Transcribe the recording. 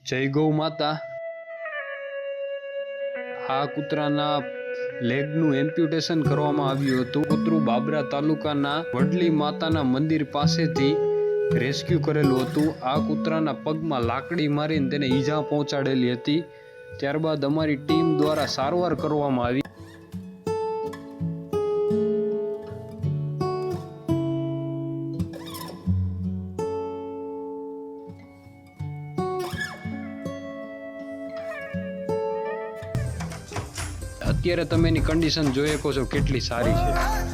જય ગૌ માતા. આ કૂતરાના લેગનું એમ્પ્યુટેશન કરવામાં આવ્યું હતું. કૂતરું બાબરા તાલુકાના વડલી માતાના મંદિર પાસેથી રેસ્ક્યુ કરેલું હતું. આ કૂતરાના પગમાં લાકડી મારીને તેને ઈજા પહોંચાડેલી હતી. ત્યારબાદ અમારી ટીમ દ્વારા સારવાર કરવામાં આવી. અત્યારે તમે એની કન્ડિશન જોઈ શકો છો કેટલી સારી છે.